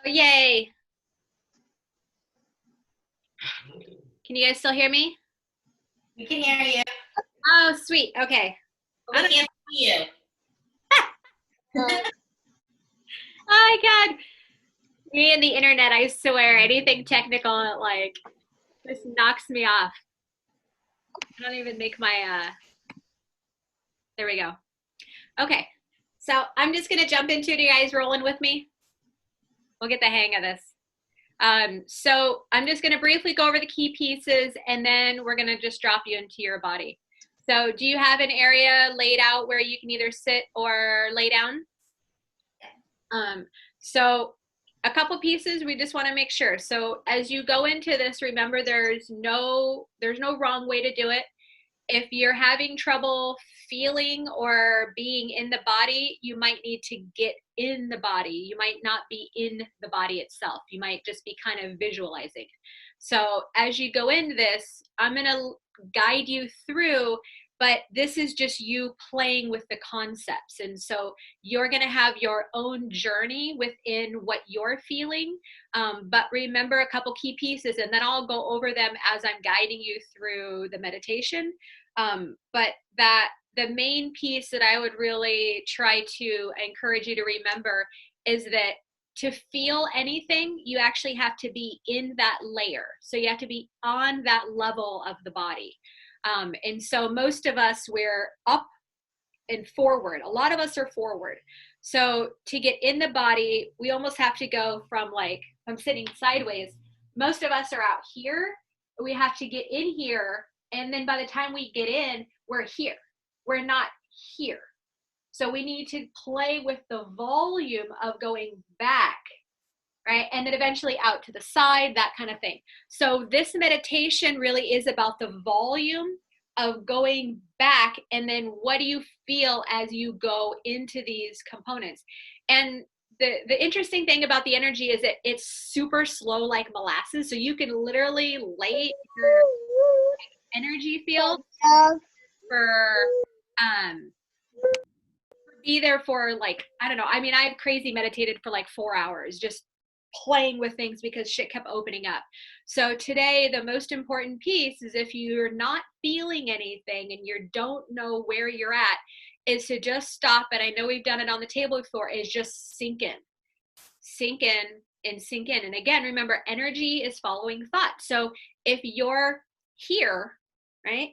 Oh, yay. Can you guys still hear me? We can hear you, Oh, sweet. Okay. but I we don't, can't see you. oh my God. Me and the internet, I swear, anything technical, like, just knocks me off. I don't even make there we go. Okay. So I'm just going to jump into it. You guys rolling with me? We'll get the hang of this. So I'm just going to briefly go over the key pieces and then we're going to just drop you into your body. So do you have an area laid out where you can either sit or lay down? Um, so a couple pieces we just want to make sure. So as you go into this, remember there's no wrong way to do it. If you're having trouble feeling or being in the body, you might need to get in the body. You might not be in the body itself. You might just be kind of visualizing. So as you go into this, I'm going to guide you through, but this is just you playing with the concepts. And so you're going to have your own journey within what you're feeling. But remember a couple key pieces, and then I'll go over them as I'm guiding you through the meditation. But that the main piece that I would really try to encourage you to remember is that to feel anything, you actually have to be in that layer. So you have to be on that level of the body. And so most of us, we're up and forward. A lot of us are forward. So to get in the body, we almost have to go from like, I'm sitting sideways. Most of us are out here. We have to get in here. And then by the time we get in, we're here. We're not here. So we need to play with the volume of going back, right? And then eventually out to the side, that kind of thing. So this meditation really is about the volume of going back, and then what do you feel as you go into these components. And the interesting thing about the energy is that it's super slow like molasses, so you can literally lay your energy field for um be there for like, I don't know, I mean, I've crazy meditated for like 4 hours just playing with things because shit kept opening up. So today the most important piece is, if you're not feeling anything and you don't know where you're at, is to just stop. And I know we've done it on the table before, is just sink in, sink in, and sink in. And again, remember, energy is following thought. So if you're here, right,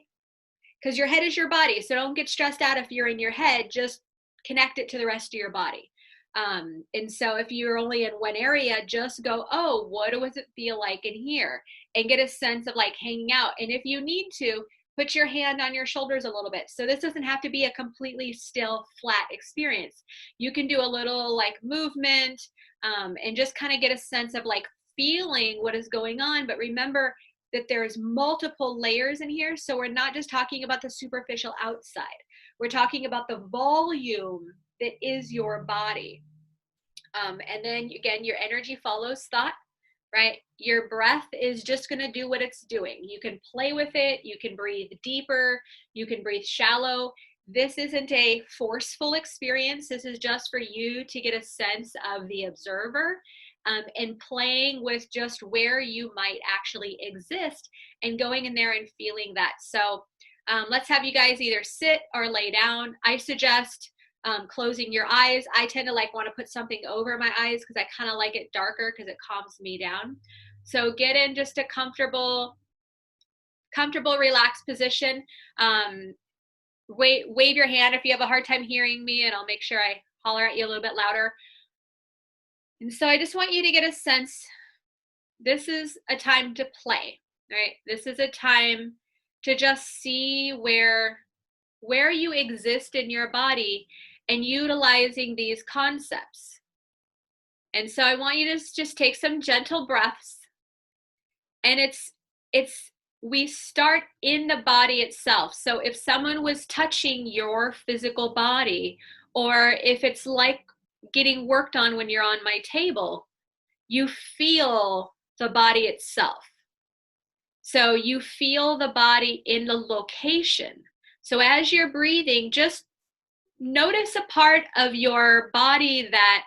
because your head is your body, so don't get stressed out if you're in your head, just connect it to the rest of your body. And so if you're only in one area, just go, oh, what does it feel like in here? And get a sense of like hanging out. And if you need to, put your hand on your shoulders a little bit. So this doesn't have to be a completely still, flat experience. You can do a little like movement, and just kind of get a sense of like feeling what is going on. But remember that there's multiple layers in here. So we're not just talking about the superficial outside. We're talking about the volume that is your body. And then again, your energy follows thought, right? Your breath is just going to do what it's doing. You can play with it. You can breathe deeper. You can breathe shallow. This isn't a forceful experience. This is just for you to get a sense of the observer, and playing with just where you might actually exist and going in there and feeling that. So let's have you guys either sit or lay down. I suggest closing your eyes. I tend to like want to put something over my eyes because I kind of like it darker because it calms me down. So get in just a comfortable, relaxed position. Wave your hand if you have a hard time hearing me, and I'll make sure I holler at you a little bit louder. And so I just want you to get a sense. This is a time to play, right? This is a time to just see where you exist in your body and utilizing these concepts. And so I want you to just take some gentle breaths. And we start in the body itself. So if someone was touching your physical body, or if it's like getting worked on when you're on my table, you feel the body itself. So you feel the body in the location. So as you're breathing, just notice a part of your body that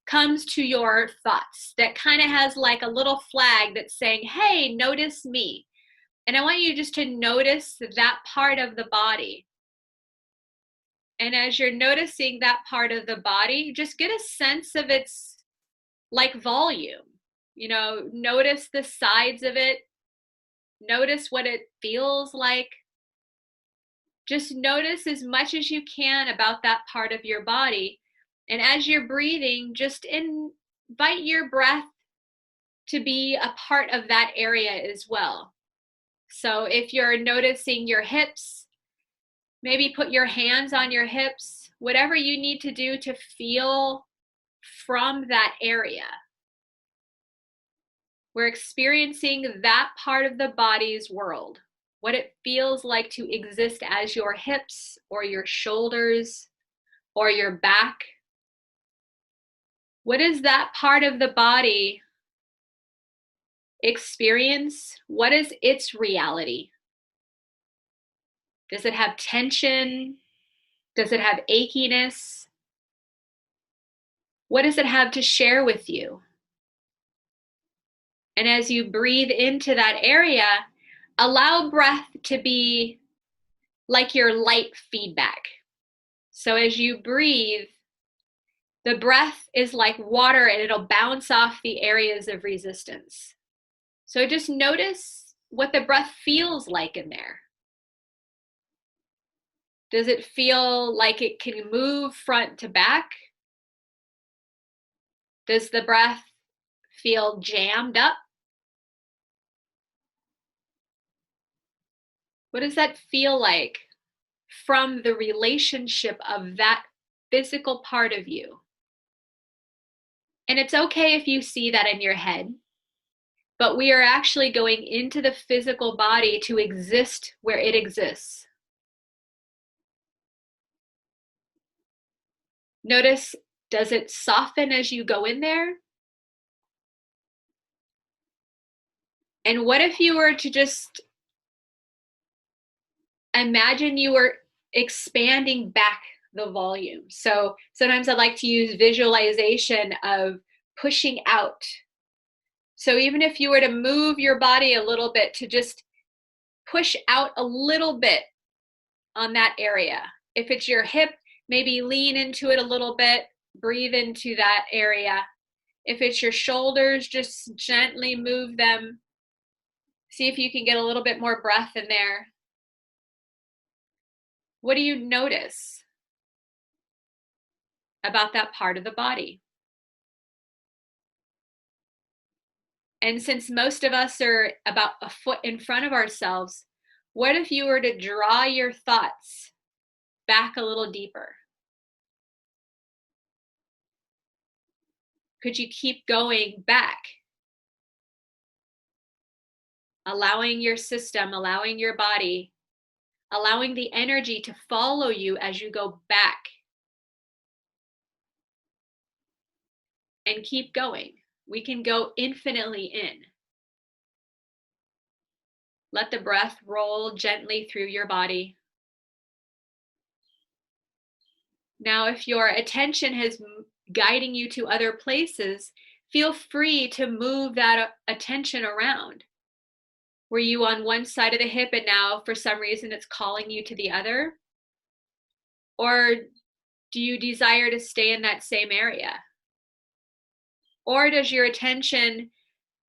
comes to your thoughts that kind of has like a little flag that's saying, hey, notice me. And I want you just to notice that part of the body. And as you're noticing that part of the body, just get a sense of its like volume. You know, notice the sides of it. Notice what it feels like. Just notice as much as you can about that part of your body. And as you're breathing, just invite your breath to be a part of that area as well. So if you're noticing your hips, maybe put your hands on your hips, whatever you need to do to feel from that area. We're experiencing that part of the body's world, what it feels like to exist as your hips or your shoulders or your back. What is that part of the body experience? What is its reality? Does it have tension? Does it have achiness? What does it have to share with you? And as you breathe into that area, allow breath to be like your light feedback. So as you breathe, the breath is like water and it'll bounce off the areas of resistance. So just notice what the breath feels like in there. Does it feel like it can move front to back? Does the breath feel jammed up? What does that feel like from the relationship of that physical part of you? And it's okay if you see that in your head, but we are actually going into the physical body to exist where it exists. Notice, does it soften as you go in there? And what if you were to just imagine you were expanding back the volume? So sometimes I like to use visualization of pushing out. So even if you were to move your body a little bit to just push out a little bit on that area. If it's your hip, maybe lean into it a little bit, breathe into that area. If it's your shoulders, just gently move them. See if you can get a little bit more breath in there. What do you notice about that part of the body? And since most of us are about a foot in front of ourselves, what if you were to draw your thoughts back a little deeper? Could you keep going back? Allowing your system, allowing your body, allowing the energy to follow you as you go back. And keep going. We can go infinitely in. Let the breath roll gently through your body. Now, if your attention is guiding you to other places, feel free to move that attention around. Were you on one side of the hip and now for some reason it's calling you to the other? Or do you desire to stay in that same area? Or does your attention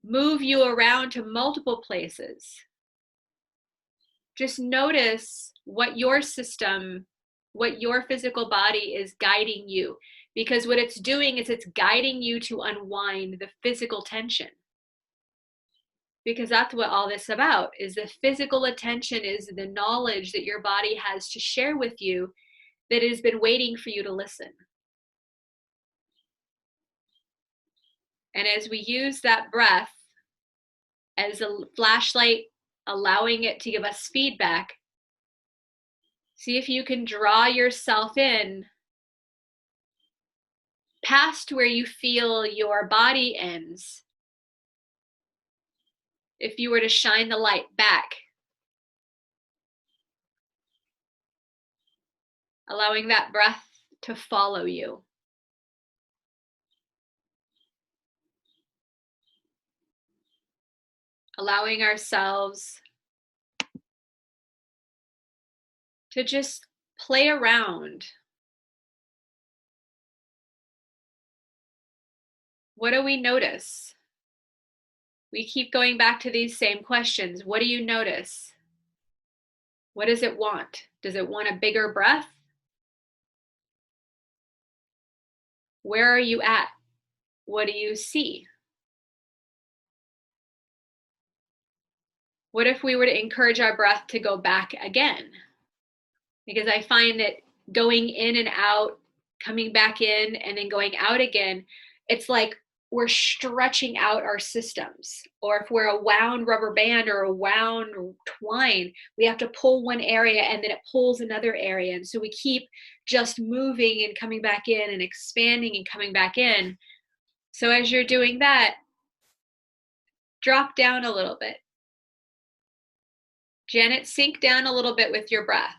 move you around to multiple places? Just notice what your system, what your physical body is guiding you. Because what it's doing is it's guiding you to unwind the physical tension. Because that's what all this about is the physical attention is the knowledge that your body has to share with you that has been waiting for you to listen. And as we use that breath as a flashlight, allowing it to give us feedback, see if you can draw yourself in past where you feel your body ends. If you were to shine the light back, allowing that breath to follow you. allowing ourselves to just play around. What do we notice? We keep going back to these same questions. What do you notice? What does it want? Does it want a bigger breath? Where are you at? What do you see? What if we were to encourage our breath to go back again? Because I find that going in and out, coming back in and then going out again, it's like we're stretching out our systems. Or if we're a wound rubber band or a wound twine, we have to pull one area and then it pulls another area. And so we keep just moving and coming back in and expanding and coming back in. So as you're doing that, drop down a little bit. Janet, sink down a little bit with your breath.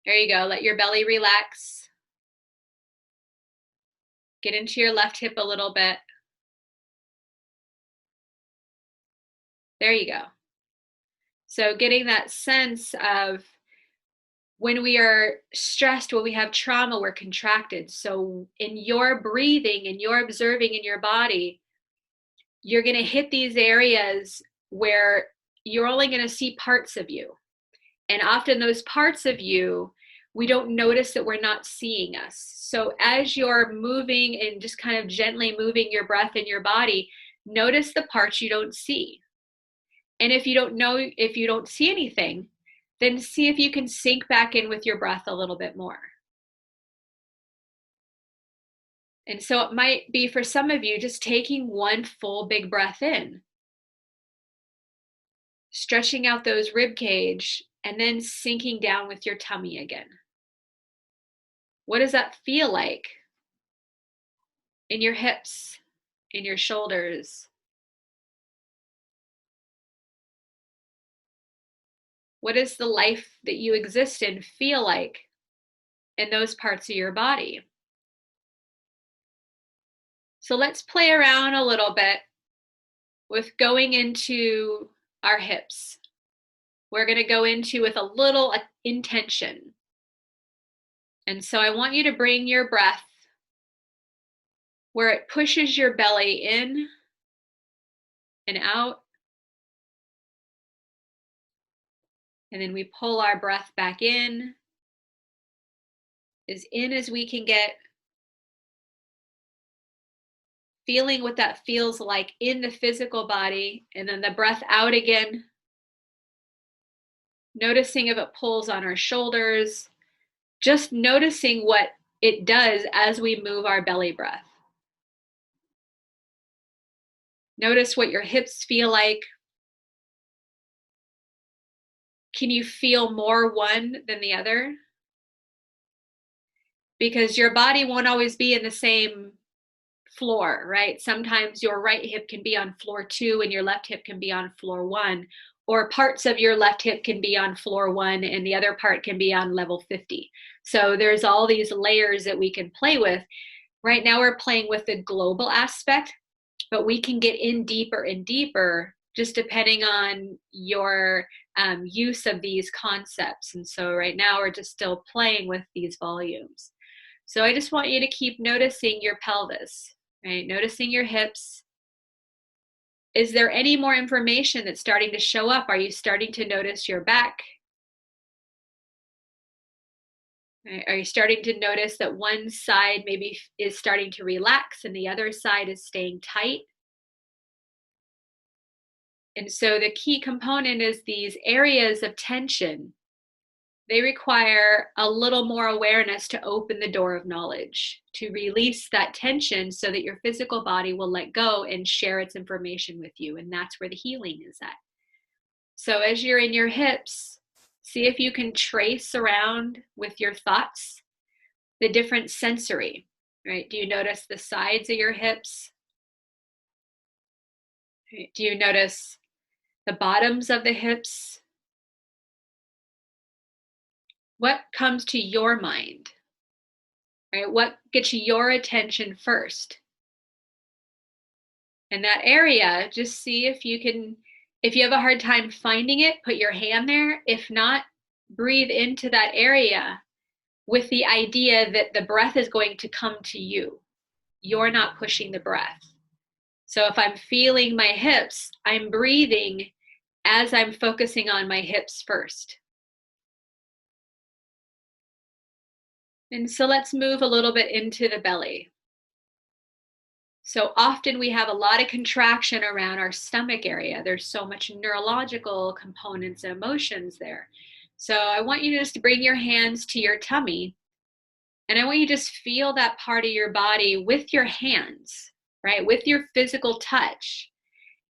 There you go. Let your belly relax. Get into your left hip a little bit. There you go. So getting that sense of when we are stressed, when we have trauma, we're contracted. So in your breathing and your observing in your body, you're going to hit these areas where you're only going to see parts of you. And often those parts of you, we don't notice that we're not seeing us. So as you're moving and just kind of gently moving your breath in your body, notice the parts you don't see. And if you don't see anything, then see if you can sink back in with your breath a little bit more. And so it might be for some of you just taking one full big breath in, stretching out those rib cage, and then sinking down with your tummy again. What does that feel like in your hips, in your shoulders? What does the life that you exist in feel like in those parts of your body? So let's play around a little bit with going into our hips. We're going to go into with a little intention. And so I want you to bring your breath where it pushes your belly in and out. And then we pull our breath back in as we can get, feeling what that feels like in the physical body, and then the breath out again, noticing if it pulls on our shoulders, just noticing what it does as we move our belly breath. Notice what your hips feel like. Can you feel more one than the other? Because your body won't always be in the same floor, right? Sometimes your right hip can be on floor 2 and your left hip can be on floor 1, or parts of your left hip can be on floor 1 and the other part can be on level 50. So there's all these layers that we can play with. Right now we're playing with the global aspect, but we can get in deeper and deeper just depending on your use of these concepts. And so right now we're just still playing with these volumes. So I just want you to keep noticing your pelvis, right? Noticing your hips. Is there any more information that's starting to show up? Are you starting to notice your back? Right? Are you starting to notice that one side maybe is starting to relax and the other side is staying tight? And so the key component is these areas of tension. They require a little more awareness to open the door of knowledge, to release that tension so that your physical body will let go and share its information with you. And that's where the healing is at. So as you're in your hips, see if you can trace around with your thoughts the different sensory, right? Do you notice the sides of your hips? Right? Do you notice the bottoms of the hips? What comes to your mind? Right? What gets your attention first? And that area, just see if you can, if you have a hard time finding it, put your hand there. If not, breathe into that area with the idea that the breath is going to come to you. You're not pushing the breath. So if I'm feeling my hips, I'm breathing as I'm focusing on my hips first. And so let's move a little bit into the belly. So often we have a lot of contraction around our stomach area. There's so much neurological components and emotions there. So I want you just to bring your hands to your tummy, and I want you to just feel that part of your body with your hands, right? With your physical touch,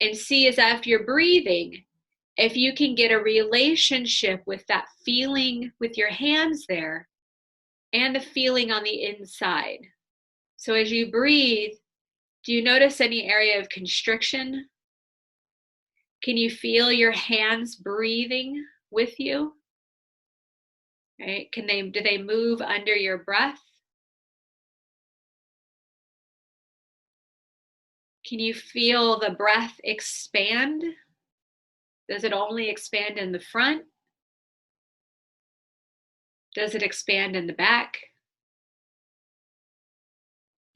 and see as if you're breathing, if you can get a relationship with that feeling with your hands there and the feeling on the inside. So as you breathe, do you notice any area of constriction? Can you feel your hands breathing with you? Right? Do they move under your breath? Can you feel the breath expand? Does it only expand in the front? Does it expand in the back?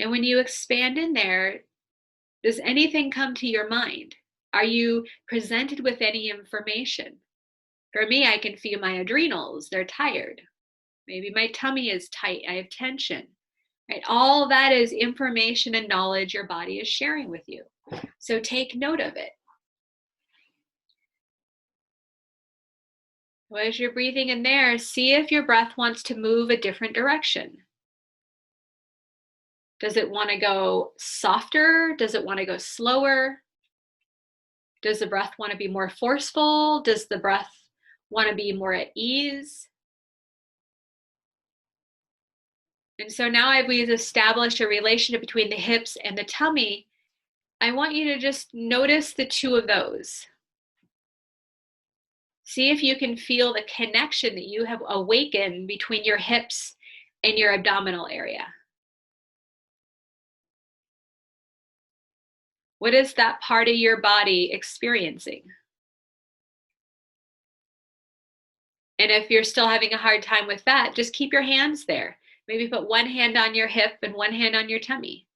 And when you expand in there, does anything come to your mind? Are you presented with any information? For me, I can feel my adrenals, they're tired. Maybe my tummy is tight, I have tension. Right? All that is information and knowledge your body is sharing with you. So take note of it. So as you're breathing in there, see if your breath wants to move a different direction. Does it want to go softer? Does it want to go slower? Does the breath want to be more forceful? Does the breath want to be more at ease? And so now we've established a relationship between the hips and the tummy. I want you to just notice the two of those. See if you can feel the connection that you have awakened between your hips and your abdominal area. What is that part of your body experiencing? And if you're still having a hard time with that, just keep your hands there. Maybe put one hand on your hip and one hand on your tummy.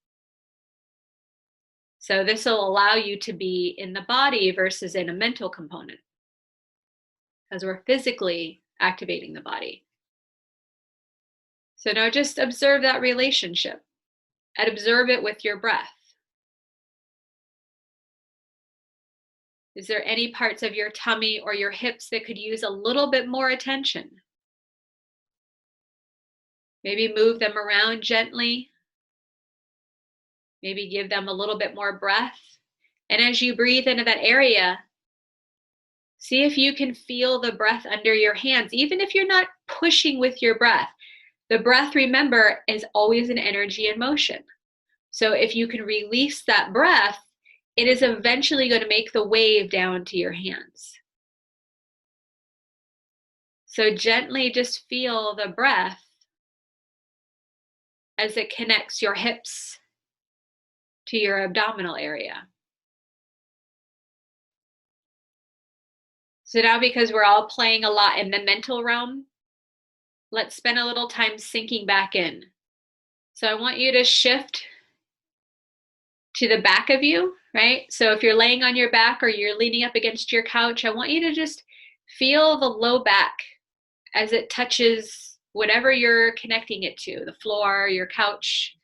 So this will allow you to be in the body versus in a mental component, because we're physically activating the body. So now just observe that relationship and observe it with your breath. Is there any parts of your tummy or your hips that could use a little bit more attention? Maybe move them around gently. Maybe give them a little bit more breath. And as you breathe into that area, see if you can feel the breath under your hands, even if you're not pushing with your breath. The breath, remember, is always an energy in motion. So if you can release that breath, it is eventually going to make the wave down to your hands. So gently just feel the breath as it connects your hips to your abdominal area. So now, because we're all playing a lot in the mental realm, let's spend a little time sinking back in. So I want you to shift to the back of you, right? So if you're laying on your back or you're leaning up against your couch, I want you to just feel the low back as it touches whatever you're connecting it to, the floor, your couch.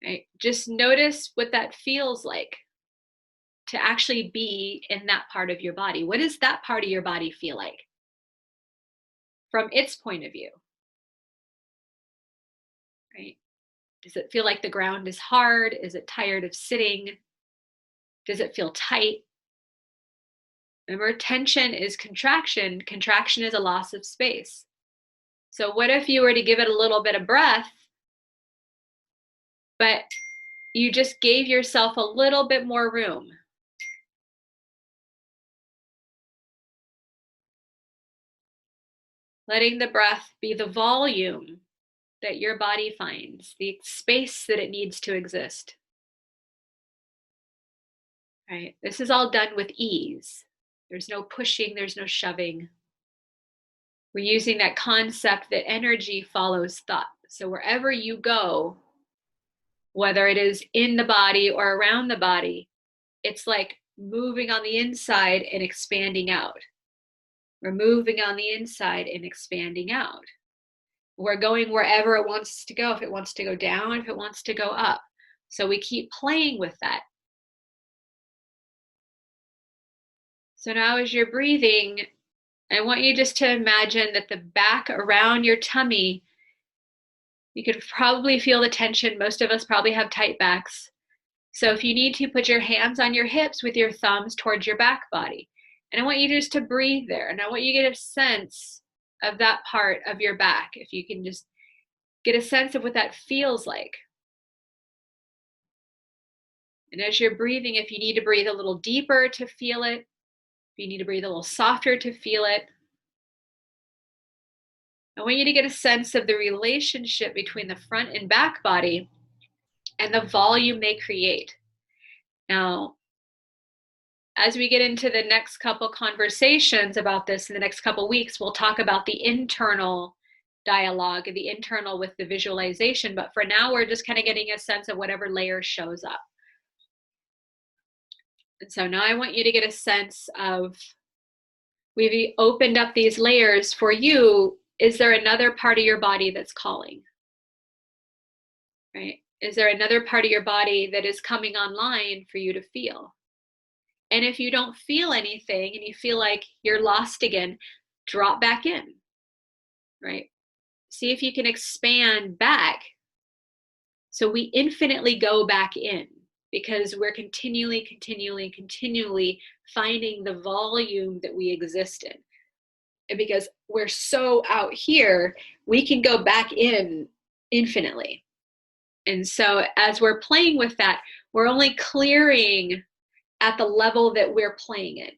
Right? Just notice what that feels like to actually be in that part of your body. What does that part of your body feel like from its point of view? Right? Does it feel like the ground is hard? Is it tired of sitting? Does it feel tight? Remember, tension is contraction. Contraction is a loss of space. So what if you were to give it a little bit of breath, but you just gave yourself a little bit more room? Letting the breath be the volume that your body finds, the space that it needs to exist. right? This is all done with ease. There's no pushing, there's no shoving. We're using that concept that energy follows thought. So wherever you go, whether it is in the body or around the body, it's like moving on the inside and expanding out. We're moving on the inside and expanding out. We're going wherever it wants to go, if it wants to go down, if it wants to go up. So we keep playing with that. So now as you're breathing, I want you just to imagine that the back around your tummy, you could probably feel the tension. Most of us probably have tight backs. So if you need to, put your hands on your hips with your thumbs towards your back body. And I want you just to breathe there. And I want you to get a sense of that part of your back. If you can just get a sense of what that feels like. And as you're breathing, if you need to breathe a little deeper to feel it, if you need to breathe a little softer to feel it, I want you to get a sense of the relationship between the front and back body and the volume they create. Now, as we get into the next couple conversations about this in the next couple weeks, we'll talk about the internal dialogue, the internal with the visualization. But for now, we're just kind of getting a sense of whatever layer shows up. And so now I want you to get a sense of, we've opened up these layers for you. Is there another part of your body that's calling? Right? Is there another part of your body that is coming online for you to feel? And if you don't feel anything and you feel like you're lost again, drop back in, right? See if you can expand back. So we infinitely go back in because we're continually finding the volume that we exist in. And because we're so out here, we can go back in infinitely. And so as we're playing with that, we're only clearing at the level that we're playing in.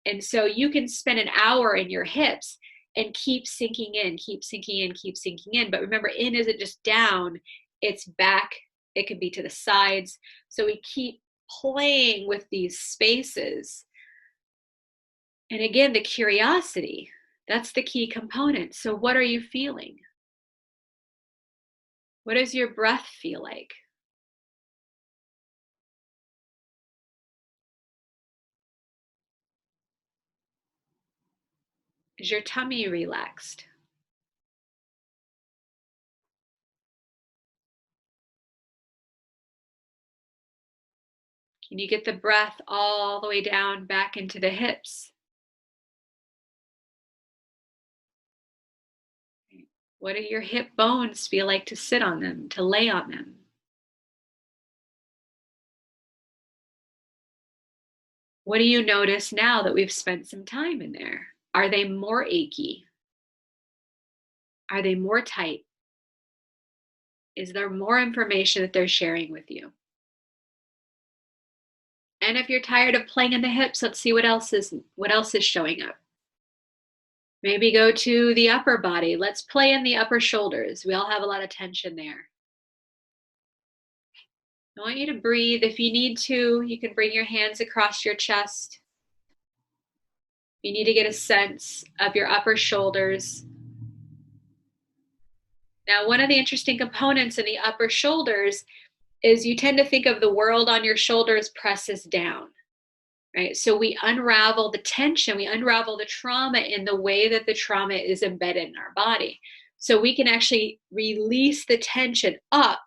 And so you can spend an hour in your hips and keep sinking in. But remember, in isn't just down, it's back. It could be to the sides. So we keep playing with these spaces. And again, the curiosity, that's the key component. So what are you feeling? What does your breath feel like? Is your tummy relaxed? Can you get the breath all the way down back into the hips? What do your hip bones feel like to sit on them, to lay on them? What do you notice now that we've spent some time in there? Are they more achy? Are they more tight? Is there more information that they're sharing with you? And if you're tired of playing in the hips, let's see what else is showing up. Maybe go to the upper body. Let's play in the upper shoulders. We all have a lot of tension there. I want you to breathe. If you need to, you can bring your hands across your chest. You need to get a sense of your upper shoulders. Now, one of the interesting components in the upper shoulders is you tend to think of the world on your shoulders presses down, right? So we unravel the tension, we unravel the trauma in the way that the trauma is embedded in our body. So we can actually release the tension up,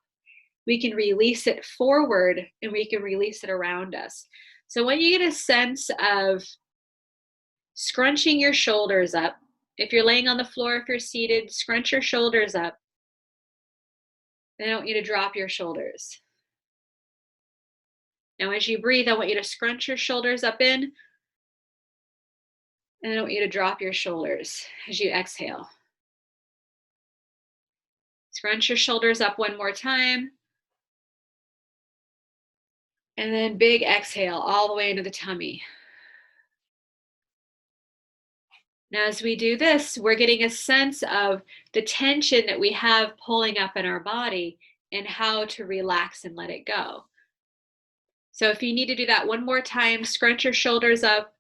we can release it forward, and we can release it around us. So when you get a sense of scrunching your shoulders up, if you're laying on the floor, if you're seated, scrunch your shoulders up. Then I want you to drop your shoulders. Now, as you breathe, I want you to scrunch your shoulders up in, and I want you to drop your shoulders as you exhale. Scrunch your shoulders up one more time. And then big exhale all the way into the tummy. Now, as we do this, we're getting a sense of the tension that we have pulling up in our body and how to relax and let it go. So if you need to do that one more time, scrunch your shoulders up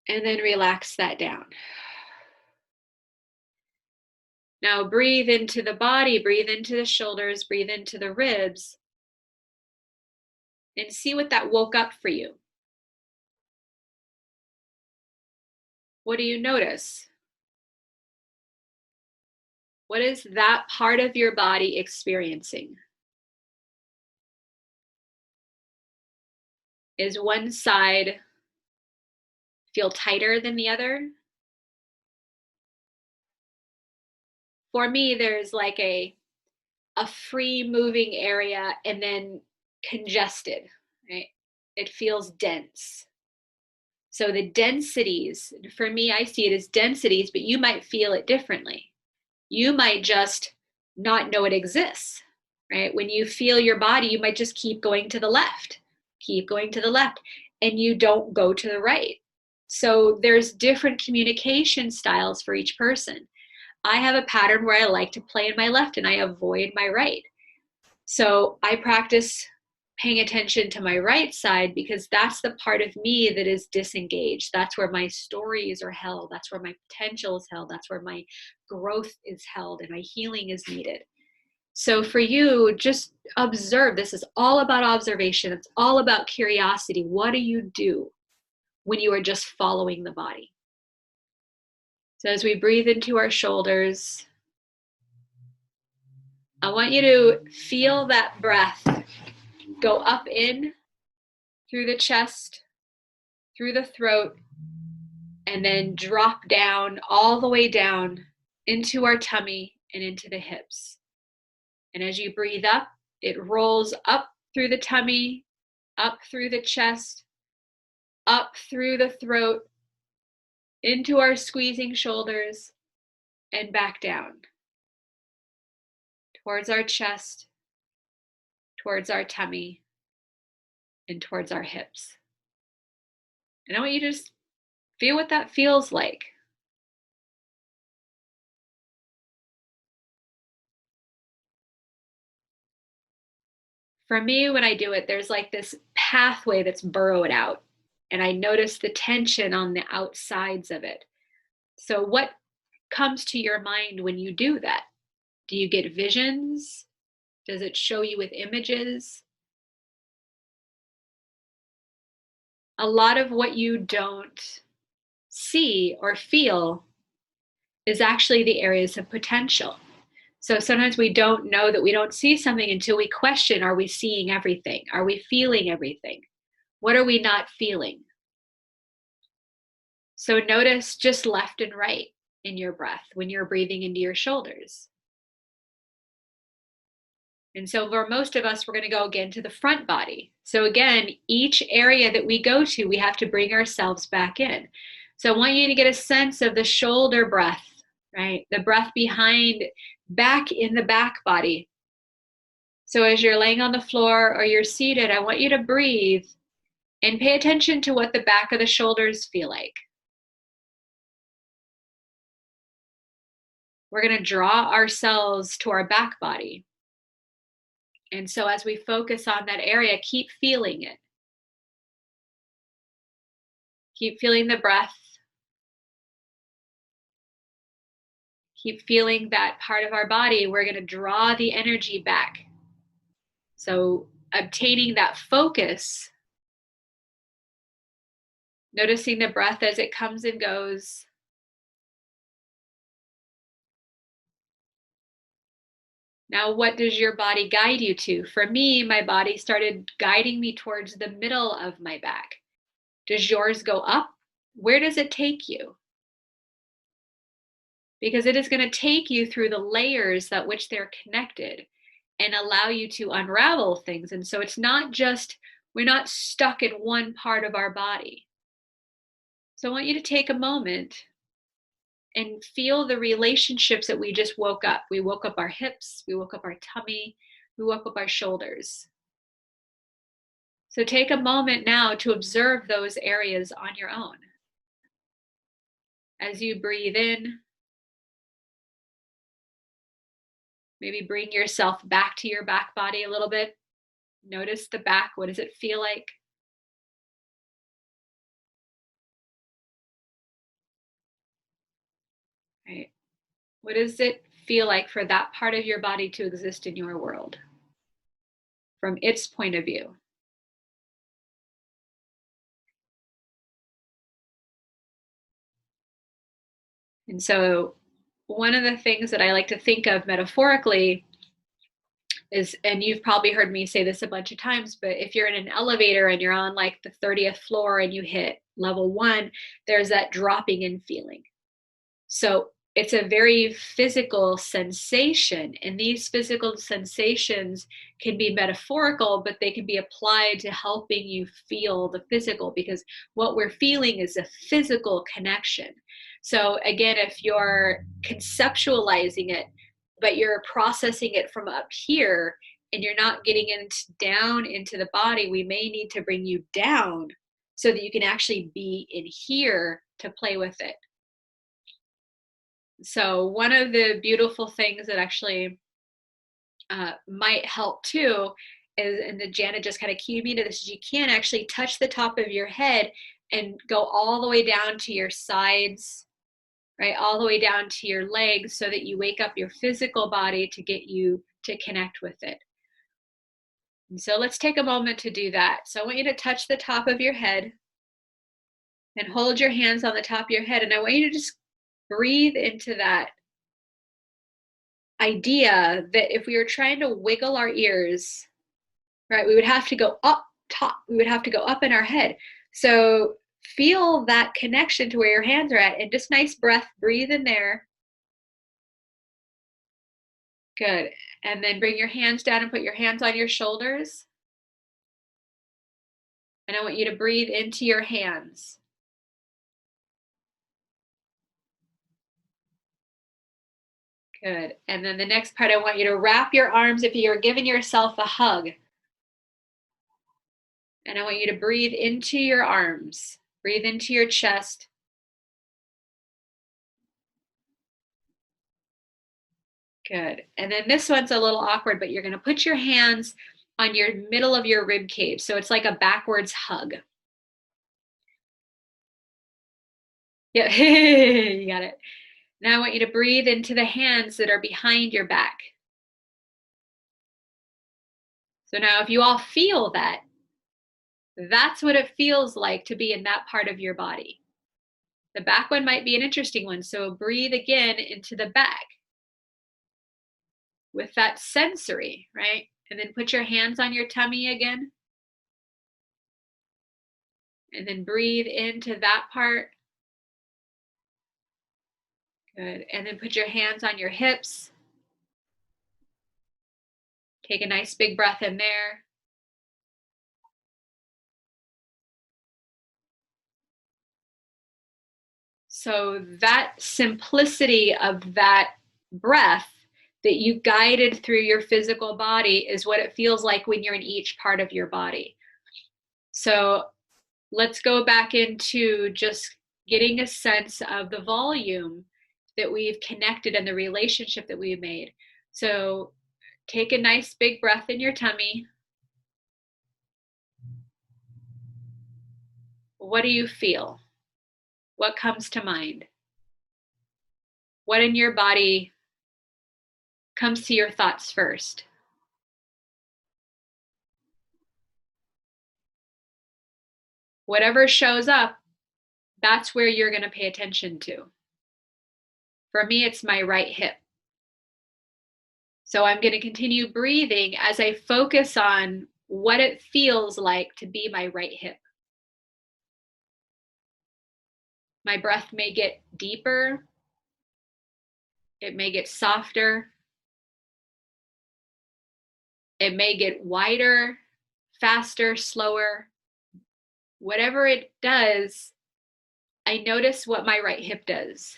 and then relax that down. Now breathe into the body, breathe into the shoulders, breathe into the ribs, and see what that woke up for you. What do you notice? What is that part of your body experiencing? Is one side feel tighter than the other? For me, there's like a free moving area and then congested, right? It feels dense. So the densities, for me, I see it as densities, but you might feel it differently. You might just not know it exists, right? When you feel your body, you might just keep going to the left, keep going to the left, and you don't go to the right. So there's different communication styles for each person. I have a pattern where I like to play in my left and I avoid my right. So I practice paying attention to my right side because that's the part of me that is disengaged. That's where my stories are held. That's where my potential is held. That's where my growth is held and my healing is needed. So for you, just observe. This is all about observation. It's all about curiosity. What do you do when you are just following the body? So as we breathe into our shoulders, I want you to feel that breath go up in through the chest, through the throat, and then drop down all the way down into our tummy and into the hips. And as you breathe up, it rolls up through the tummy, up through the chest, up through the throat, into our squeezing shoulders, and back down towards our chest, towards our tummy, and towards our hips. And I want you to just feel what that feels like. For me, when I do it, there's like this pathway that's burrowed out, and I notice the tension on the outsides of it. So, what comes to your mind when you do that? Do you get visions? Does it show you with images? A lot of what you don't see or feel is actually the areas of potential. So sometimes we don't know that we don't see something until we question, are we seeing everything? Are we feeling everything? What are we not feeling? So notice just left and right in your breath when you're breathing into your shoulders. And so for most of us, we're going to go again to the front body. So again, each area that we go to, we have to bring ourselves back in. So I want you to get a sense of the shoulder breath, right? The breath behind, back in the back body. So as you're laying on the floor or you're seated, I want you to breathe and pay attention to what the back of the shoulders feel like. We're going to draw ourselves to our back body. And so as we focus on that area, keep feeling it. Keep feeling the breath. Keep feeling that part of our body. We're going to draw the energy back. So obtaining that focus, noticing the breath as it comes and goes. Now, what does your body guide you to? For me, my body started guiding me towards the middle of my back. Does yours go up? Where does it take you? Because it is going to take you through the layers that which they're connected and allow you to unravel things. And so it's not just, we're not stuck in one part of our body. So I want you to take a moment and feel the relationships that we just woke up. We woke up our hips, we woke up our tummy, we woke up our shoulders. So take a moment now to observe those areas on your own. As you breathe in, maybe bring yourself back to your back body a little bit. Notice the back. What does it feel like? Right. What does it feel like for that part of your body to exist in your world from its point of view? And so, one of the things that I like to think of metaphorically is, and you've probably heard me say this a bunch of times, but if you're in an elevator and you're on like the 30th floor and you hit level 1, there's that dropping in feeling. So it's a very physical sensation, and these physical sensations can be metaphorical, but they can be applied to helping you feel the physical, because what we're feeling is a physical connection. So again, if you're conceptualizing it, but you're processing it from up here and you're not getting down into the body, we may need to bring you down so that you can actually be in here to play with it. So one of the beautiful things that actually might help too is, and the Janet just kind of keyed me to this, is you can actually touch the top of your head and go all the way down to your sides, right? All the way down to your legs so that you wake up your physical body to get you to connect with it. And so let's take a moment to do that. So I want you to touch the top of your head and hold your hands on the top of your head. And I want you to just breathe into that idea that if we were trying to wiggle our ears, right, we would have to go up top. We would have to go up in our head. So feel that connection to where your hands are at, and just nice breath, breathe in there. Good. And then bring your hands down and put your hands on your shoulders. And I want you to breathe into your hands. Good. And then the next part, I want you to wrap your arms if you're giving yourself a hug. And I want you to breathe into your arms, breathe into your chest. Good. And then this one's a little awkward, but you're going to put your hands on your middle of your rib cage. So it's like a backwards hug. Yeah, you got it. Now I want you to breathe into the hands that are behind your back. So now if you all feel that, that's what it feels like to be in that part of your body. The back one might be an interesting one. So breathe again into the back with that sensory, right? And then put your hands on your tummy again. And then breathe into that part. Good. And then put your hands on your hips. Take a nice big breath in there. So that simplicity of that breath that you guided through your physical body is what it feels like when you're in each part of your body. So let's go back into just getting a sense of the volume that we've connected and the relationship that we've made. So take a nice big breath in your tummy. What do you feel? What comes to mind? What in your body comes to your thoughts first? Whatever shows up, that's where you're going to pay attention to. For me, it's my right hip. So I'm going to continue breathing as I focus on what it feels like to be my right hip. My breath may get deeper. It may get softer. It may get wider, faster, slower. Whatever it does, I notice what my right hip does.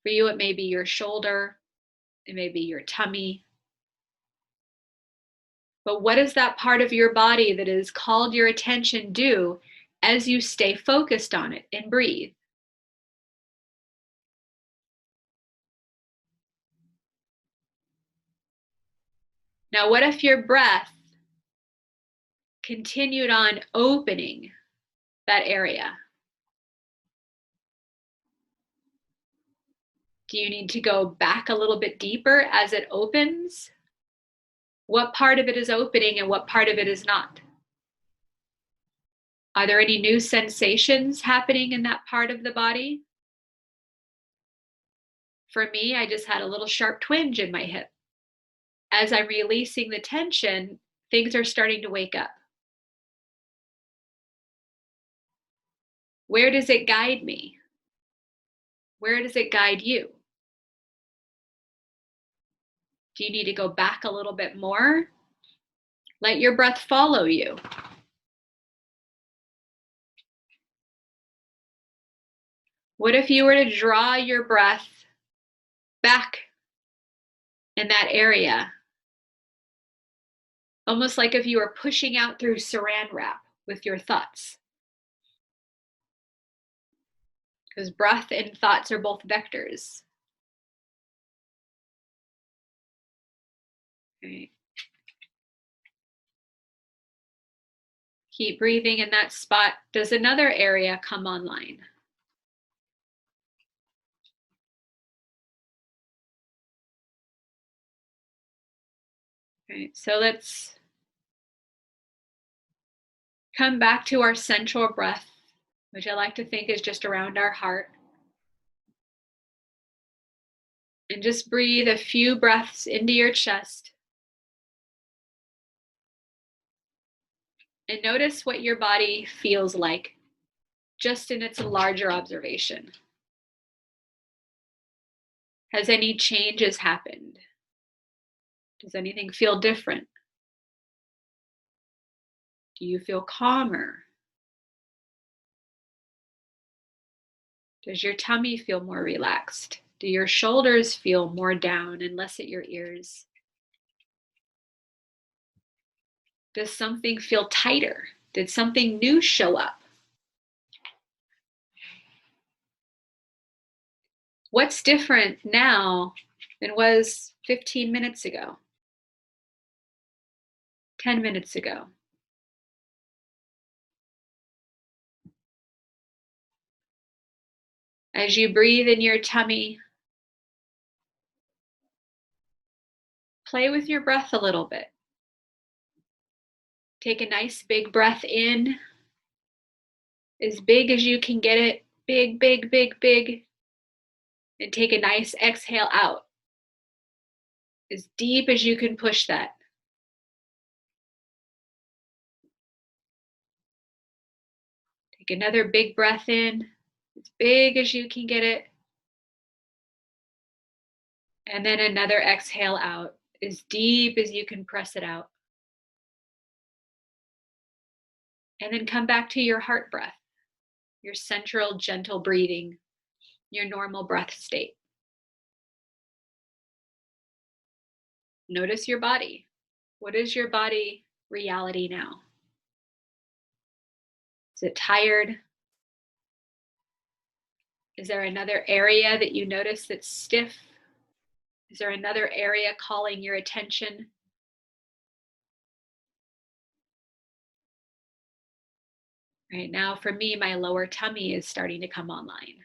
For you, it may be your shoulder. It may be your tummy. But what does that part of your body that is called your attention do as you stay focused on it and breathe? Now, what if your breath continued on opening that area? Do you need to go back a little bit deeper as it opens? What part of it is opening and what part of it is not? Are there any new sensations happening in that part of the body? For me, I just had a little sharp twinge in my hip. As I'm releasing the tension, things are starting to wake up. Where does it guide me? Where does it guide you? Do you need to go back a little bit more? Let your breath follow you. What if you were to draw your breath back in that area? Almost like if you were pushing out through saran wrap with your thoughts. Because breath and thoughts are both vectors. Okay. Keep breathing in that spot. Does another area come online? Okay, so let's come back to our central breath, which I like to think is just around our heart. And just breathe a few breaths into your chest. And notice what your body feels like, just in its larger observation. Has any changes happened? Does anything feel different? Do you feel calmer? Does your tummy feel more relaxed? Do your shoulders feel more down and less at your ears? Does something feel tighter? Did something new show up? What's different now than was 15 minutes ago, 10 minutes ago? As you breathe in your tummy, play with your breath a little bit. Take a nice big breath in, as big as you can get it, big, big, big, big. And take a nice exhale out, as deep as you can push that. Take another big breath in, as big as you can get it. And then another exhale out, as deep as you can press it out. And then come back to your heart breath, your central gentle breathing, your normal breath state. Notice your body. What is your body reality now? Is it tired? Is there another area that you notice that's stiff? Is there another area calling your attention? Right now, for me, my lower tummy is starting to come online.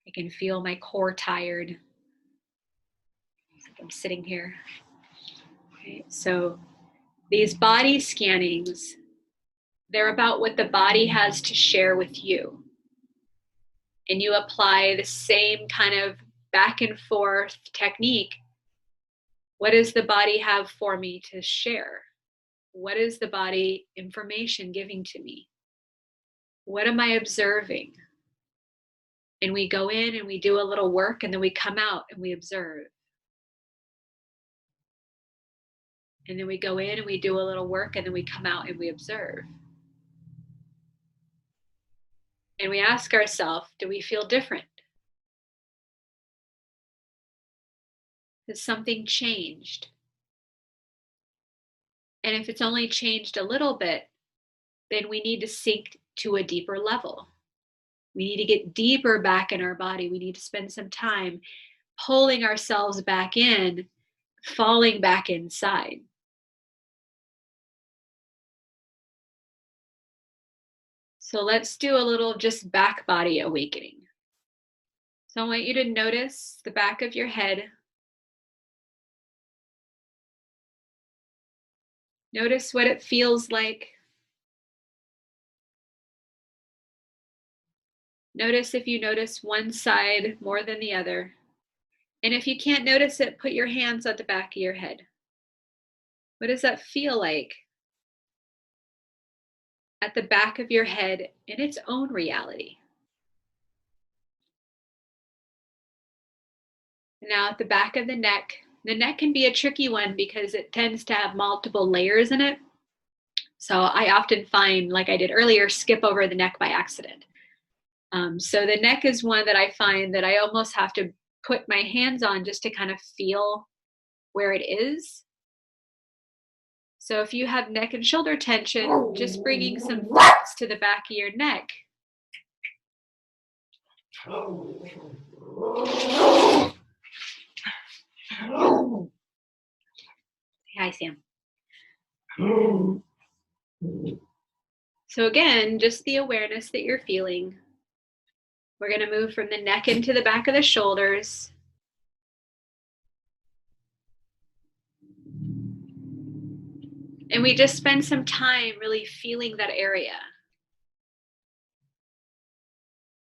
I can feel my core tired. I'm sitting here. Okay, so these body scannings, they're about what the body has to share with you. And you apply the same kind of back and forth technique. What does the body have for me to share? What is the body information giving to me? What am I observing? And we go in and we do a little work, and then we come out and we observe. And then we go in and we do a little work, and then we come out and we observe. And we ask ourselves, do we feel different? Has something changed? And if it's only changed a little bit, then we need to sink to a deeper level. We need to get deeper back in our body. We need to spend some time pulling ourselves back in, falling back inside. So let's do a little just back body awakening. So I want you to notice the back of your head. Notice what it feels like. Notice if you notice one side more than the other. And if you can't notice it, put your hands on the back of your head. What does that feel like at the back of your head in its own reality? Now at the back of the neck can be a tricky one because it tends to have multiple layers in it. So I often find, like I did earlier, skip over the neck by accident. So the neck is one that I find that I almost have to put my hands on just to kind of feel where it is. So if you have neck and shoulder tension, just bringing some thoughts to the back of your neck. Hi, Sam. So again, just the awareness that you're feeling. We're going to move from the neck into the back of the shoulders. And we just spend some time really feeling that area.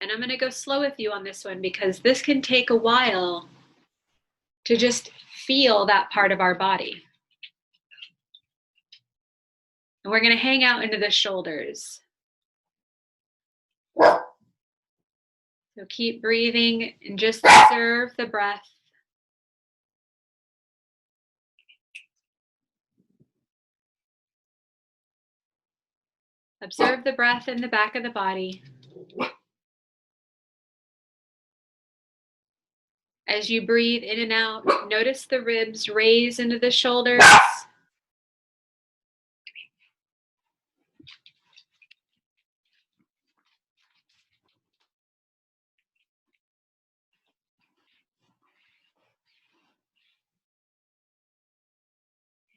And I'm going to go slow with you on this one because this can take a while to just feel that part of our body. And we're going to hang out into the shoulders. So keep breathing and just observe the breath. Observe the breath in the back of the body. As you breathe in and out, notice the ribs raise into the shoulders.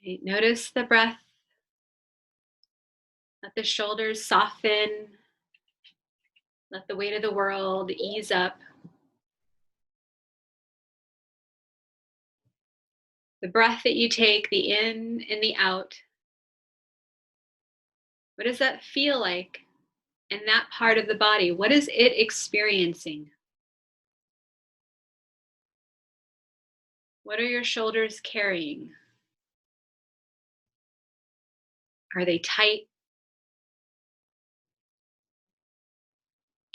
Okay, notice the breath. Let the shoulders soften. Let the weight of the world ease up. The breath that you take, the in and the out. What does that feel like in that part of the body? What is it experiencing? What are your shoulders carrying? Are they tight?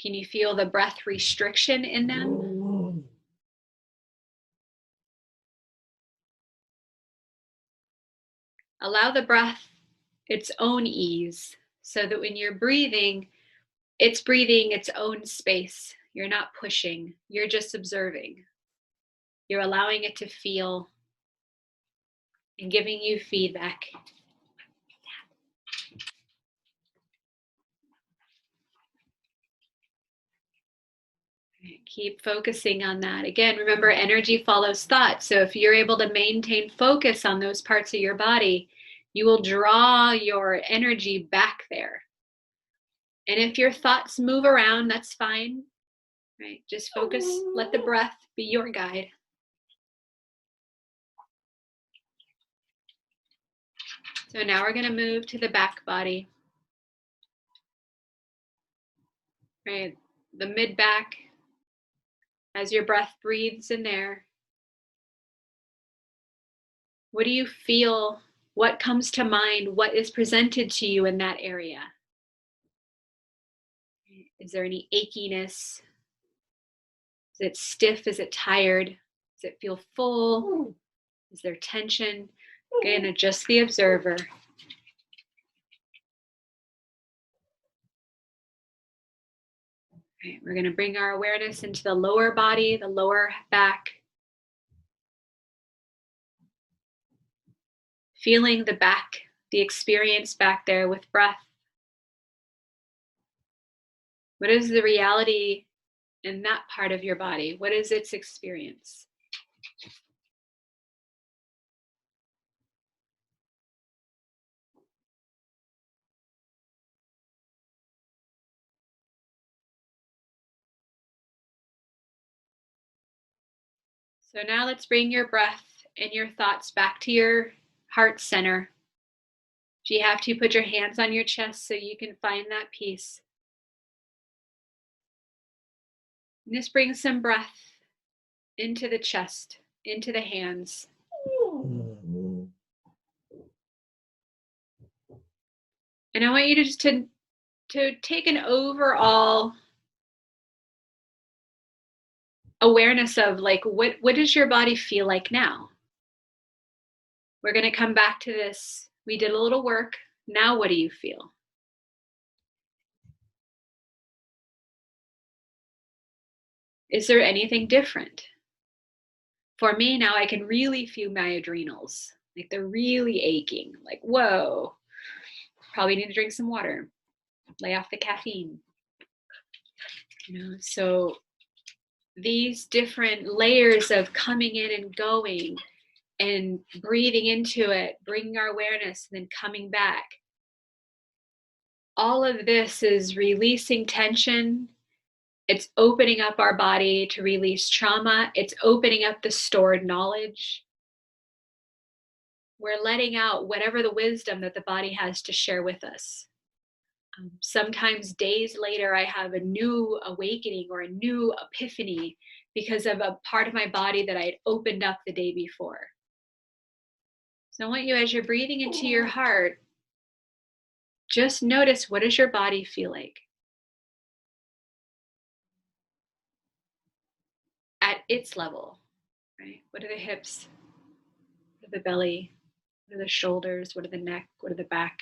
Can you feel the breath restriction in them? Allow the breath its own ease so that when you're breathing its own space. You're not pushing, you're just observing. You're allowing it to feel and giving you feedback. Keep focusing on that. Again, remember, energy follows thought. So if you're able to maintain focus on those parts of your body, you will draw your energy back there. And if your thoughts move around, that's fine, right? Just focus, let the breath be your guide. So now we're going to move to the back body, right? The mid back, as your breath breathes in there. What do you feel? What comes to mind? What is presented to you in that area? Is there any achiness? Is it stiff? Is it tired? Does it feel full? Is there tension? Again, adjust the observer. Okay, we're going to bring our awareness into the lower body, the lower back. Feeling the back, the experience back there with breath. What is the reality in that part of your body? What is its experience? So now let's bring your breath and your thoughts back to your heart center. If you have to, put your hands on your chest so you can find that peace. And just bring some breath into the chest, into the hands. And I want you to just to take an overall awareness of like what does your body feel like now? We're going to come back to this. We did a little work. Now what do you feel? Is there anything different? For me now, I can really feel my adrenals. Like they're really aching. Like, whoa, probably need to drink some water. Lay off the caffeine. So these different layers of coming in and going and breathing into it, bringing our awareness, and then coming back. All of this is releasing tension. It's opening up our body to release trauma. It's opening up the stored knowledge. We're letting out whatever the wisdom that the body has to share with us. Sometimes days later, I have a new awakening or a new epiphany because of a part of my body that I had opened up the day before. So I want you, as you're breathing into your heart, just notice, what does your body feel like at its level, right? What are the hips? What are the belly? What are the shoulders? What are the neck? What are the back?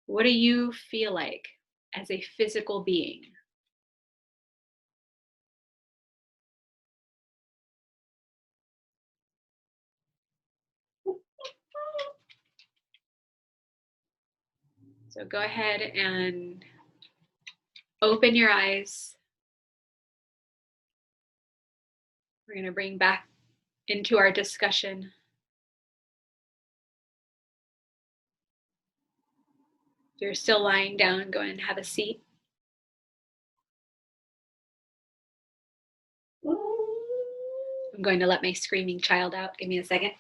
What do you feel like as a physical being? So go ahead and open your eyes. We're going to bring back into our discussion. If you're still lying down, go ahead and have a seat. I'm going to let my screaming child out. Give me a second.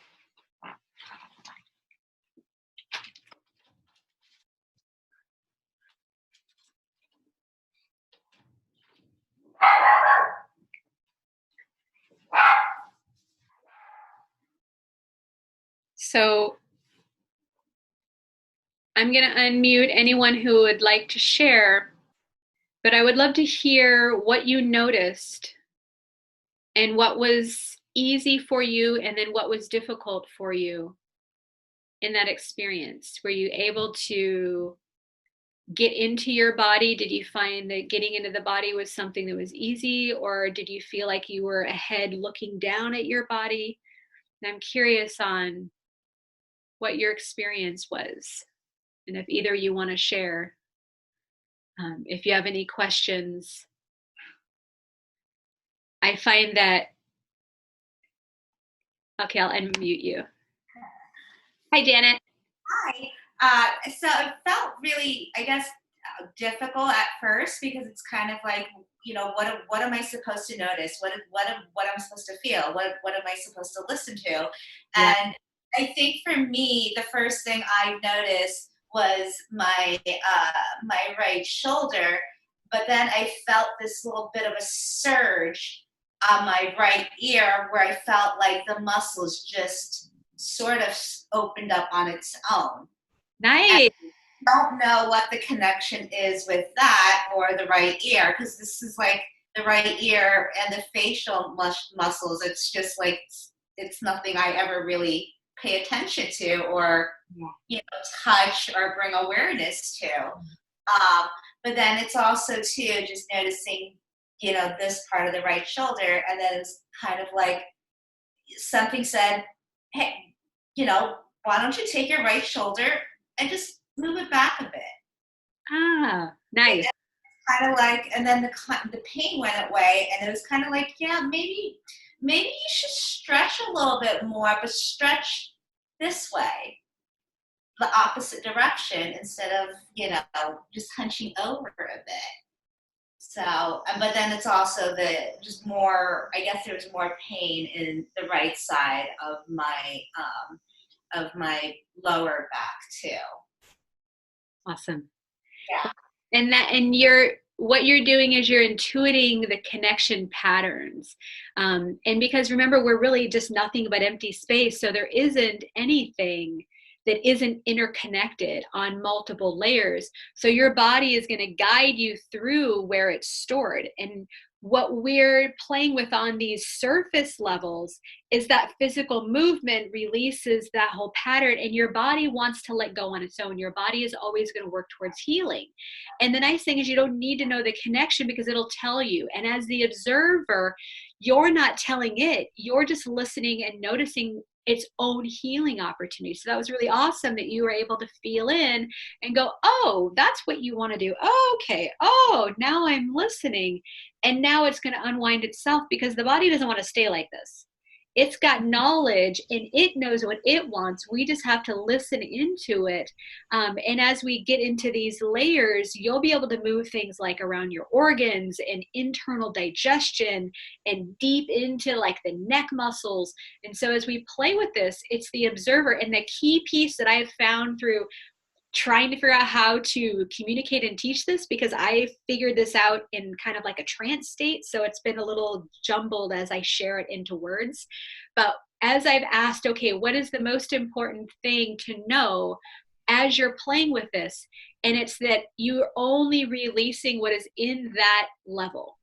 So I'm going to unmute anyone who would like to share, but I would love to hear what you noticed and what was easy for you and then what was difficult for you in that experience. Were you able to get into your body? Did you find that getting into the body was something that was easy, or did you feel like you were ahead looking down at your body? And I'm curious on what your experience was, and if either you want to share. If you have any questions, I find that, okay, I'll unmute you. Hi, Janet. Hi. So it felt really, I guess, difficult at first because it's kind of like, what am I supposed to notice? What I'm supposed to feel? What am I supposed to listen to? Yeah. And I think for me, the first thing I noticed was my right shoulder, but then I felt this little bit of a surge on my right ear where I felt like the muscles just sort of opened up on its own. And Nice. I don't know what the connection is with that or the right ear, because this is like the right ear and the facial muscles. It's just like, it's nothing I ever really pay attention to or, touch or bring awareness to. But then it's also too, just noticing, this part of the right shoulder. And then it's kind of like something said, hey, why don't you take your right shoulder and just move it back a bit? Ah, nice. Kind of like, and then the pain went away, and it was kind of like, yeah, maybe you should stretch a little bit more, but stretch this way, the opposite direction, instead of just hunching over a bit. But then it's also just more, I guess there's more pain in the right side of my lower back too. Awesome. Yeah. And you're what you're doing is you're intuiting the connection patterns, and because remember we're really just nothing but empty space, so there isn't anything that isn't interconnected on multiple layers, so your body is going to guide you through where it's stored. And what we're playing with on these surface levels is that physical movement releases that whole pattern, and your body wants to let go on its own. Your body is always going to work towards healing. And the nice thing is you don't need to know the connection because it'll tell you. And as the observer, you're not telling it, you're just listening and noticing its own healing opportunity. So that was really awesome that you were able to feel in and go, oh, that's what you want to do. Oh, okay. Oh, now I'm listening. And now it's going to unwind itself because the body doesn't want to stay like this. It's got knowledge and it knows what it wants. We just have to listen into it. And as we get into these layers, you'll be able to move things like around your organs and internal digestion and deep into like the neck muscles. And so as we play with this, it's the observer. And the key piece that I have found through trying to figure out how to communicate and teach this, because I figured this out in kind of like a trance state. So it's been a little jumbled as I share it into words. But as I've asked, okay, what is the most important thing to know as you're playing with this? And it's that you're only releasing what is in that level.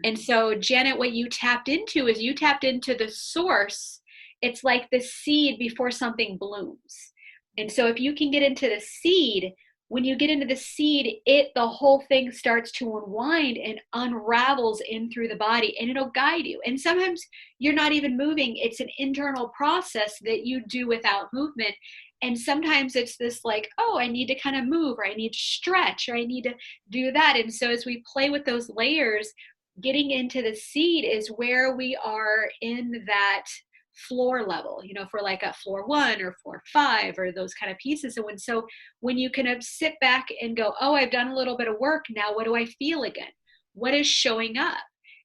And so, Janet, what you tapped into is you tapped into the source. It's like the seed before something blooms. And so if you can get into the seed, when you get into the seed, the whole thing starts to unwind and unravels in through the body, and it'll guide you. And sometimes you're not even moving. It's an internal process that you do without movement. And sometimes it's this like, oh, I need to kind of move, or I need to stretch, or I need to do that. And so as we play with those layers, getting into the seed is where we are in that floor level, for like a floor 1 or floor 5 or those kind of pieces. And when you can sit back and go, oh, I've done a little bit of work, now what do I feel again? What is showing up?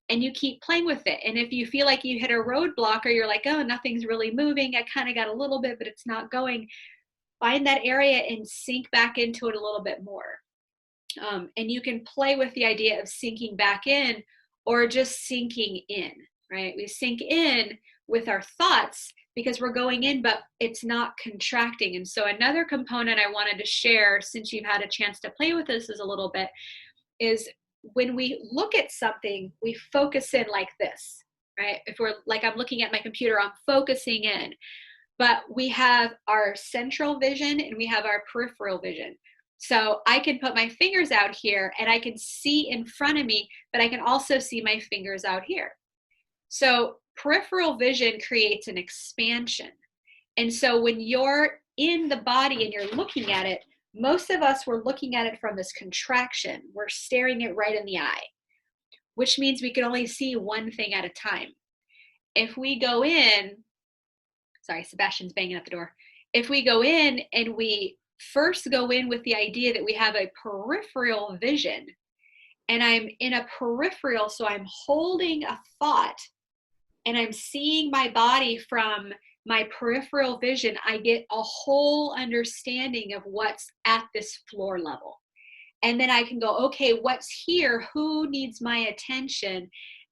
And you keep playing with it. And if you feel like you hit a roadblock, or you're like, oh, nothing's really moving, I kind of got a little bit but it's not going, find that area and sink back into it a little bit more. And you can play with the idea of sinking back in or just sinking in, right? We sink in with our thoughts because we're going in, but it's not contracting. And so another component I wanted to share, since you've had a chance to play with this a little bit, is when we look at something, we focus in like this, right? If we're like, I'm looking at my computer, I'm focusing in. But we have our central vision and we have our peripheral vision. So I can put my fingers out here and I can see in front of me, but I can also see my fingers out here. So peripheral vision creates an expansion. And so when you're in the body and you're looking at it, most of us were looking at it from this contraction. We're staring it right in the eye, which means we can only see one thing at a time. If we go in, sorry, Sebastian's banging at the door. If we go in and we first go in with the idea that we have a peripheral vision, and I'm in a peripheral, so I'm holding a thought and I'm seeing my body from my peripheral vision, I get a whole understanding of what's at this floor level. And then I can go, okay, what's here? Who needs my attention?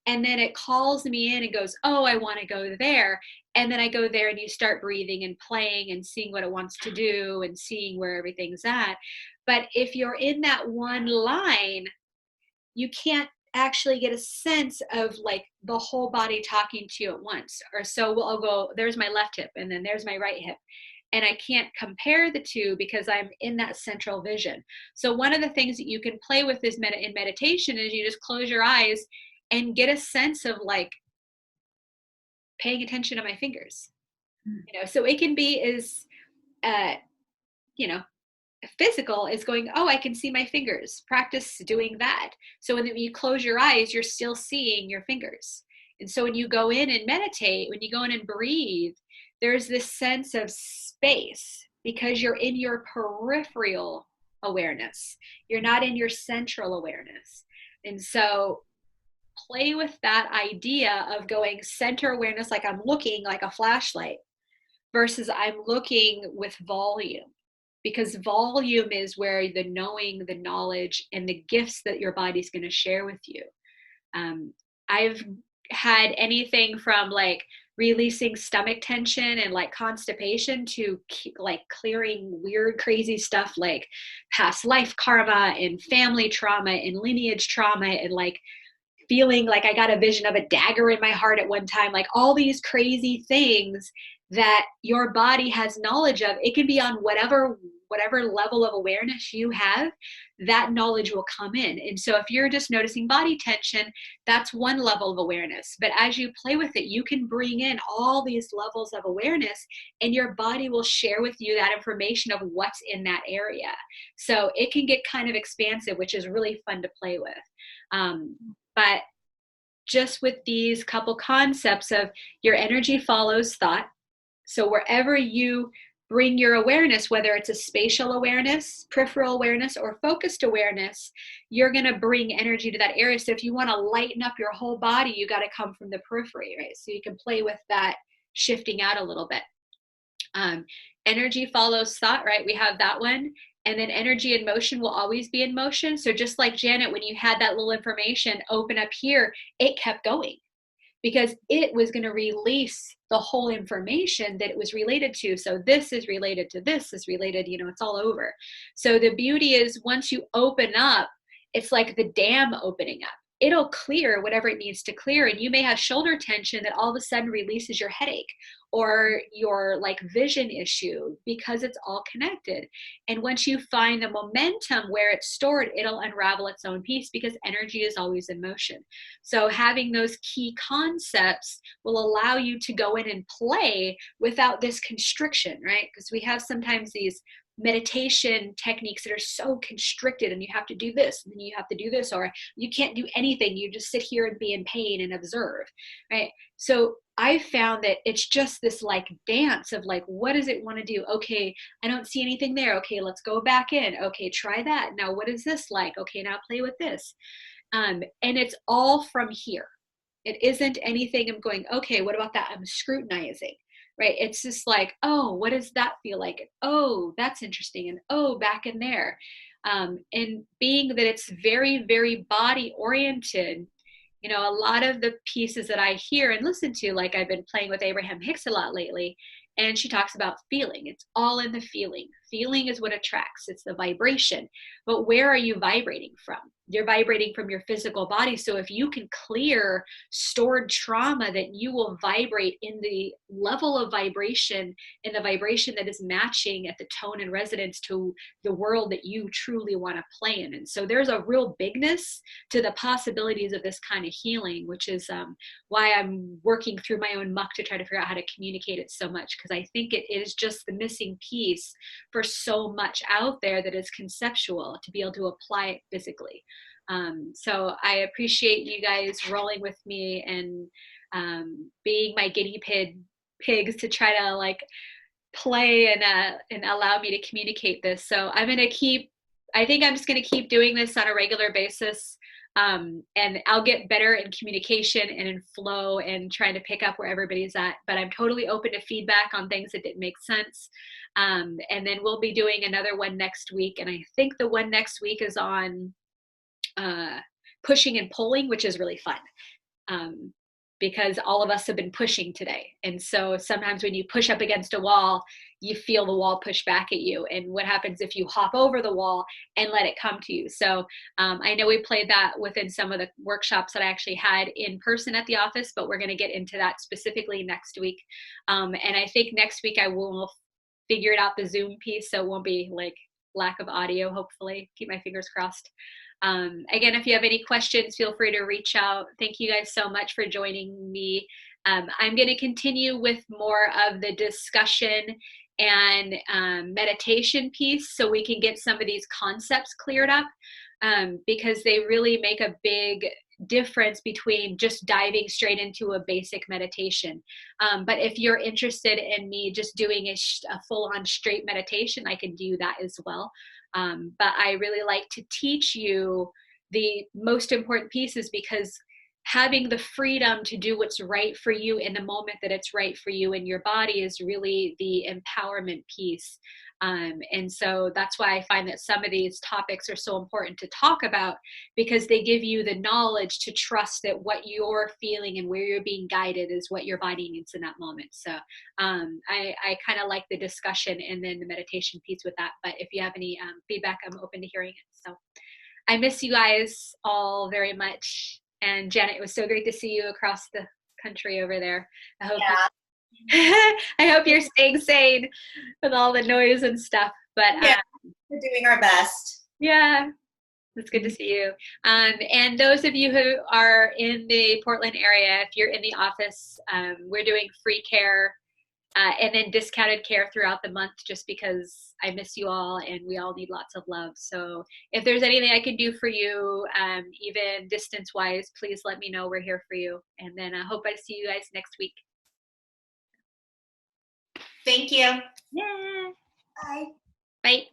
And then it calls me in and goes, oh, I want to go there. And then I go there and you start breathing and playing and seeing what it wants to do and seeing where everything's at. But if you're in that one line, you can't actually get a sense of like the whole body talking to you at once. Or so I'll go, there's my left hip and then there's my right hip. And I can't compare the two because I'm in that central vision. So one of the things that you can play with in meditation is you just close your eyes and get a sense of like paying attention to my fingers. So it can be as, you know, physical is going, oh, I can see my fingers. Practice doing that. So when you close your eyes, you're still seeing your fingers. And so when you go in and meditate, when you go in and breathe, there's this sense of space because you're in your peripheral awareness. You're not in your central awareness. And so play with that idea of going center awareness, like I'm looking like a flashlight, versus I'm looking with volume, because volume is where the knowing, the knowledge, and the gifts that your body's going to share with you. um, I've had anything from like releasing stomach tension and like constipation to like clearing weird crazy stuff like past life karma and family trauma and lineage trauma, and like feeling like I got a vision of a dagger in my heart at one time, like all these crazy things that your body has knowledge of. It can be on whatever level of awareness you have, that knowledge will come in. And so if you're just noticing body tension, that's one level of awareness. But as you play with it, you can bring in all these levels of awareness, and your body will share with you that information of what's in that area. So it can get kind of expansive, which is really fun to play with. But just with these couple concepts of your energy follows thought. So wherever you bring your awareness, whether it's a spatial awareness, peripheral awareness, or focused awareness, you're going to bring energy to that area. So if you want to lighten up your whole body, you got to come from the periphery, right? So you can play with that, shifting out a little bit. Energy follows thought, right? We have that one. And then energy and motion will always be in motion. So just like Janet, when you had that little information open up here, it kept going because it was going to release the whole information that it was related to. So this is related to this is related, it's all over. So the beauty is once you open up, it's like the dam opening up. It'll clear whatever it needs to clear. And you may have shoulder tension that all of a sudden releases your headache or your like vision issue because it's all connected. And once you find the momentum where it's stored, it'll unravel its own piece because energy is always in motion. So having those key concepts will allow you to go in and play without this constriction, right? Because we have sometimes these meditation techniques that are so constricted, and you have to do this and then you have to do this, or you can't do anything, you just sit here and be in pain and observe, right? So I found that it's just this like dance of like, what does it want to do? Okay, I don't see anything there. Okay, let's go back in. Okay, try that. Now what is this like? Okay, now play with this. And it's all from here. It isn't anything I'm going, okay, what about that? I'm scrutinizing, right? It's just like, oh, what does that feel like? Oh, that's interesting. And oh, back in there. And being that it's very, very body oriented, a lot of the pieces that I hear and listen to, like I've been playing with Abraham Hicks a lot lately, and she talks about feeling. It's all in the feeling. Feeling is what attracts, it's the vibration. But where are you vibrating from? You're vibrating from your physical body. So if you can clear stored trauma, that you will vibrate in the level of vibration, in the vibration that is matching at the tone and resonance to the world that you truly want to play in. And so there's a real bigness to the possibilities of this kind of healing, which is why I'm working through my own muck to try to figure out how to communicate it so much, because I think it is just the missing piece for so much out there that is conceptual to be able to apply it physically. So I appreciate you guys rolling with me and being my guinea pigs to try to like play and allow me to communicate this. So I think I'm just going to keep doing this on a regular basis. And I'll get better in communication and in flow and trying to pick up where everybody's at. But I'm totally open to feedback on things that didn't make sense. And then we'll be doing another one next week. And I think the one next week is on pushing and pulling, which is really fun. Because all of us have been pushing today. And so sometimes when you push up against a wall, you feel the wall push back at you. And what happens if you hop over the wall and let it come to you? So I know we played that within some of the workshops that I actually had in person at the office, but we're going to get into that specifically next week. And I think next week I will figure it out, the Zoom piece, so it won't be like lack of audio, hopefully. Keep my fingers crossed. Again, if you have any questions, feel free to reach out. Thank you guys so much for joining me. I'm going to continue with more of the discussion and meditation piece so we can get some of these concepts cleared up, because they really make a big difference between just diving straight into a basic meditation. But if you're interested in me just doing a full-on straight meditation, I can do that as well. But I really like to teach you the most important piece is because having the freedom to do what's right for you in the moment that it's right for you in your body is really the empowerment piece. And so that's why I find that some of these topics are so important to talk about, because they give you the knowledge to trust that what you're feeling and where you're being guided is what your body needs in that moment. So I kind of like the discussion and then the meditation piece with that. But if you have any feedback, I'm open to hearing it. So I miss you guys all very much. And Janet, it was so great to see you across the country over there. I hope you, Yeah. I hope you're staying sane with all the noise and stuff. But Yeah, we're doing our best. yeah, it's good to see you. And those of you who are in the Portland area, if you're in the office, we're doing free care and then discounted care throughout the month, just because I miss you all and we all need lots of love. So if there's anything I can do for you, even distance wise, please let me know. We're here for you. And then I hope I see you guys next week. Thank you. Yeah. Bye. Bye.